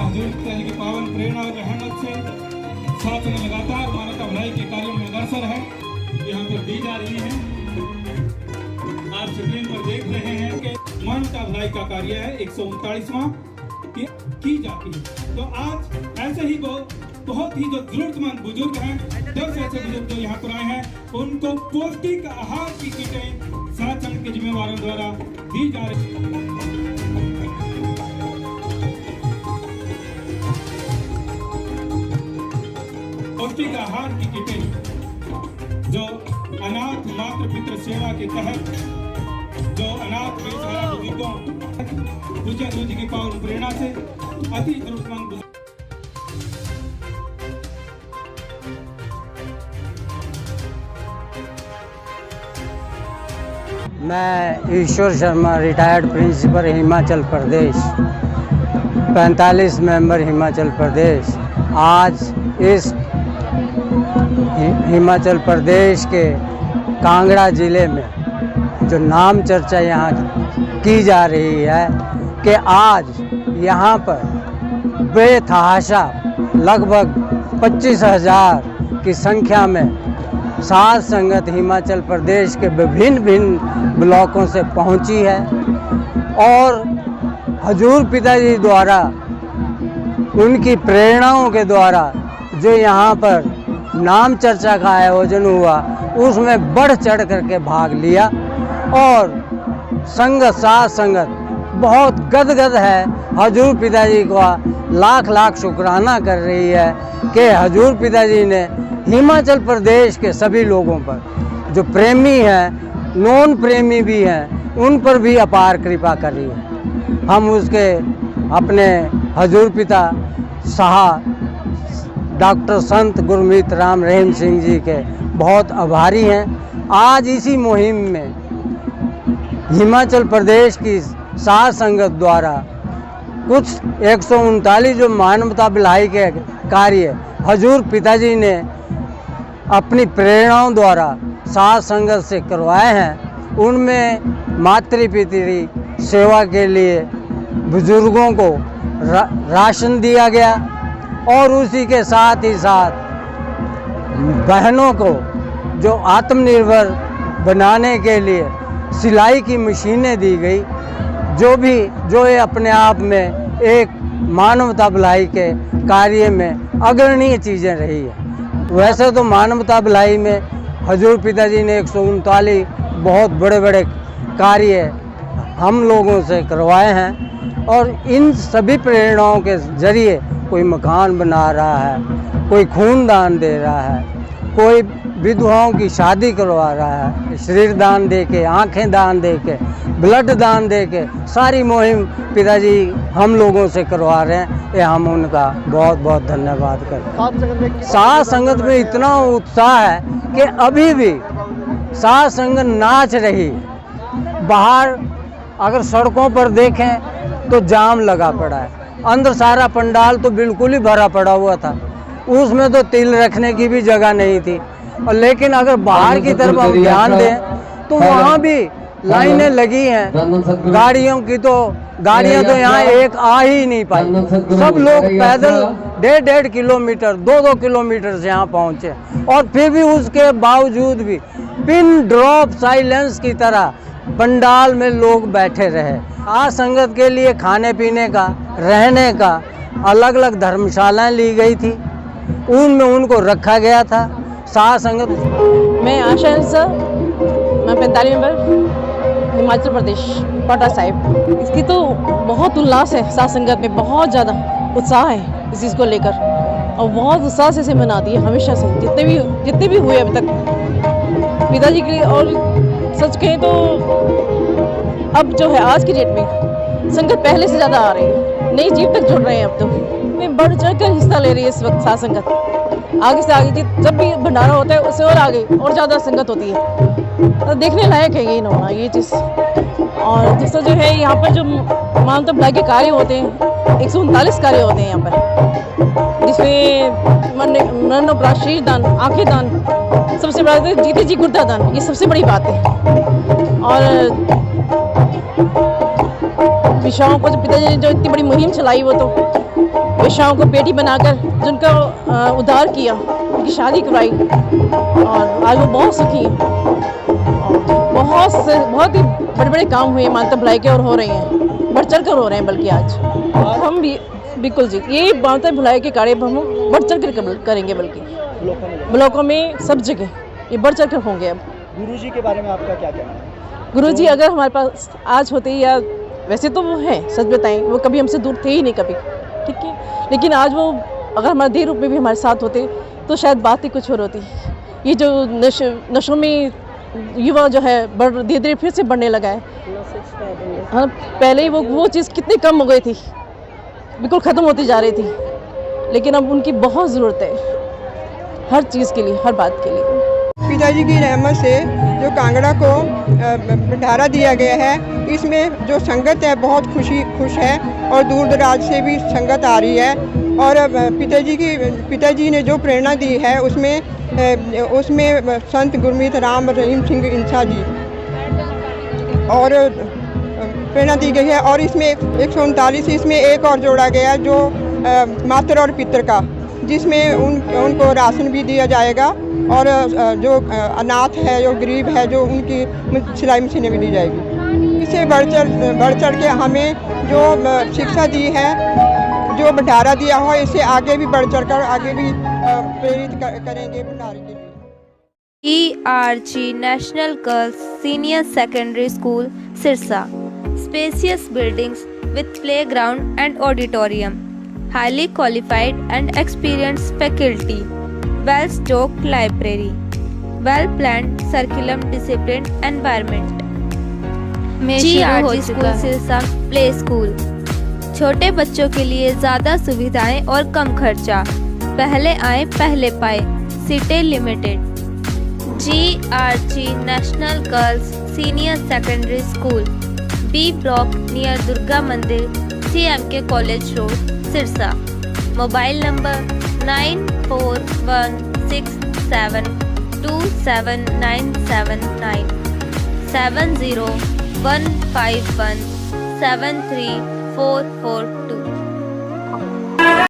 हजूर पिताजी की पावन प्रेरणा और रहमत से साथ में लगातार मानवता भलाई के कार्यों में अग्रसर है। यहाँ पर दी जा रही है, आप स्क्रीन पर देख रहे हैं कि मानवता भलाई का कार्य है 139वां की जाती है। तो आज ऐसे ही बहुत ही जो जरूरतमंद बुजुर्ग हैं, 10 ऐसे बुजुर्ग जो यहाँ पर आए हैं, उनको पौष्टिक आहार की किटें साथ संघ के जिम्मेवारों द्वारा दी जा रही है। पौष्टिक आहार की किटें जो अनाथ मातृ पितृ सेवा के तहत जो अनाथ बेसहारा बुजुर्गों पूज्य गुरु जी की पावन प्रेरणा से अति जरूरतमंद मैं ईश्वर Sharma, retired principal Himachal Pradesh, 45 member Himachal Pradesh. आज इस हिमाचल प्रदेश के कांगड़ा ज़िले में जो नाम चर्चा यहाँ की जा रही है कि आज यहाँ पर बेतहाशा लगभग 25,000 की संख्या में साध संगत हिमाचल प्रदेश के विभिन्न ब्लॉकों से पहुंची है और हजूर पिताजी द्वारा उनकी प्रेरणाओं के द्वारा जो यहाँ पर नाम चर्चा का आयोजन हुआ उसमें बढ़ चढ़ करके भाग लिया और संगत साध संगत बहुत गदगद है। हजूर पिताजी का लाख लाख शुक्राना कर रही है कि हजूर पिताजी ने हिमाचल प्रदेश के सभी लोगों पर जो प्रेमी हैं, नॉन प्रेमी भी हैं, उन पर भी अपार कृपा कर रही है। हम उसके अपने हजूर पिता साहब डॉक्टर संत गुरमीत राम रहीम सिंह जी के बहुत आभारी हैं। आज इसी मुहिम में हिमाचल प्रदेश की साध संगत द्वारा कुछ 139 जो मानवता भलाई के कार्य हजूर पिताजी ने अपनी प्रेरणाओं द्वारा साध संगत से करवाए हैं, उनमें मातृ पितृ सेवा के लिए बुजुर्गों को राशन दिया गया और उसी के साथ ही साथ बहनों को जो आत्मनिर्भर बनाने के लिए सिलाई की मशीनें दी गई, जो ये अपने आप में एक मानवता भलाई के कार्य में अग्रणीय चीज़ें रही है। वैसे तो मानवता भलाई में हजूर पिताजी ने 139 बहुत बड़े बड़े कार्य हम लोगों से करवाए हैं और इन सभी प्रेरणाओं के ज़रिए कोई मकान बना रहा है, कोई खून दान दे रहा है, कोई विधवाओं की शादी करवा रहा है, शरीर दान दे के, आँखें दान दे के, ब्लड दान दे के सारी मुहिम पिताजी हम लोगों से करवा रहे हैं। ये हम उनका बहुत बहुत धन्यवाद करते हैं। साध संगत में इतना उत्साह है कि अभी भी साध संगत नाच रही। बाहर अगर सड़कों पर देखें तो जाम लगा पड़ा है, अंदर सारा पंडाल तो बिल्कुल ही भरा पड़ा हुआ था, उसमें तो तिल रखने की भी जगह नहीं थी। और लेकिन अगर बाहर की तरफ हम ध्यान दें तो वहाँ भी लाइनें लगी हैं गाड़ियों की, तो गाड़ियाँ तो यहाँ एक आ ही नहीं पाई। सब लोग पैदल 1.5 किलोमीटर 2-2 किलोमीटर से यहाँ पहुँचे और फिर भी उसके बावजूद भी पिन ड्रॉप साइलेंस की तरह पंडाल में लोग बैठे रहे। आज संगत के लिए खाने पीने का, रहने का अलग अलग धर्मशालाएं ली गई थी, उनमें उनको रखा गया था। साध संगत मैं आशा सर, मैं 45 मेंबर हिमाचल प्रदेश पाटा साहिब। इसकी तो बहुत उल्लास है, साध संगत में बहुत ज़्यादा उत्साह है इस चीज़ को लेकर और बहुत उत्साह से इसे मनाती है हमेशा से, जितने भी हुए अभी तक पिताजी के लिए। और सच कहें तो अब जो है आज की डेट में संगत पहले से ज़्यादा आ रही है, नई जीव तक जुड़ रहे हैं। अब तो में बढ़ चढ़ कर हिस्सा ले रही है इस वक्त साध संगत। आगे से आगे जब भी भंडारा होता है उससे और आगे और ज़्यादा संगत होती है, तो देखने लायक है ये होना ये चीज़। और दूसरा जो है यहाँ पर जो मानवता भलाई के कार्य होते हैं 139 कार्य होते हैं यहाँ पर, जिसमें मरणोपरांत शरीर दान, आँखें दान, सबसे बड़ा तो जीते जी गुर्दा दान, ये सबसे बड़ी बात है। और विषयों को जो पिताजी ने जो इतनी बड़ी मुहिम चलाई वो तो वेश्याओं को बेटी बनाकर जिनका उद्धार किया, उनकी शादी करवाई और आज वो बहुत सुखी हैं। और बहुत ही बड़े बड़े काम हुए मानवता भलाई के और हो रहे हैं, बढ़ चढ़ कर हो रहे हैं। बल्कि आज हम भी बिल्कुल जी ये मानवता भलाई के कार्य हम बढ़ चढ़ कर करेंगे, बल्कि ब्लॉकों में सब जगह ये बढ़ चढ़ कर होंगे। अब गुरुजी के बारे में आपका क्या कहना है? गुरुजी अगर हमारे पास आज होते या वैसे तो वो हैं, सच बताएं वो कभी हमसे दूर थे ही नहीं कभी, ठीक है, लेकिन आज वो अगर हमारे देह रूप में भी हमारे साथ होते तो शायद बात ही कुछ और होती। ये जो नशों में युवा जो है धीरे धीरे फिर से बढ़ने लगा है। हाँ, पहले ही वो चीज़ कितनी कम हो गई थी, बिल्कुल ख़त्म होती जा रही थी, लेकिन अब उनकी बहुत ज़रूरत है हर चीज़ के लिए, हर बात के लिए। पिताजी की रहमत से जो कांगड़ा को भंडारा दिया गया है, इसमें जो संगत है बहुत खुश है और दूर दराज से भी संगत आ रही है। और पिताजी ने जो प्रेरणा दी है उसमें संत गुरमीत राम रहीम सिंह इंसा जी और प्रेरणा दी गई है। और इसमें 139 इसमें एक और जोड़ा गया जो मातृ और पितृ का, जिसमें उनको राशन भी दिया जाएगा और जो अनाथ है, जो गरीब है, जो उनकी सिलाई मशीनें भी दी जाएगी। इससे बढ़ चढ़ के हमें जो शिक्षा दी है, जो भंडारा दिया हुआ, इससे आगे भी बढ़ चढ़ कर आगे भी प्रेरित करेंगे भंडारे के लिए। ERG National Girls Senior Secondary School, Sirsa. Spacious buildings with playground and auditorium. Highly qualified and experienced faculty. Well-stocked library. Well-planned curriculum, disciplined environment. GRG School Sirsa Play School. छोटे बच्चों के लिए ज़्यादा सुविधाएं और कम खर्चा। पहले आए पहले पाए। सीटें limited. GRG National Girls Senior Secondary School, B Block near Durga Mandir, CMK College Road, Sirsa. Mobile number 9416727979 70151734442।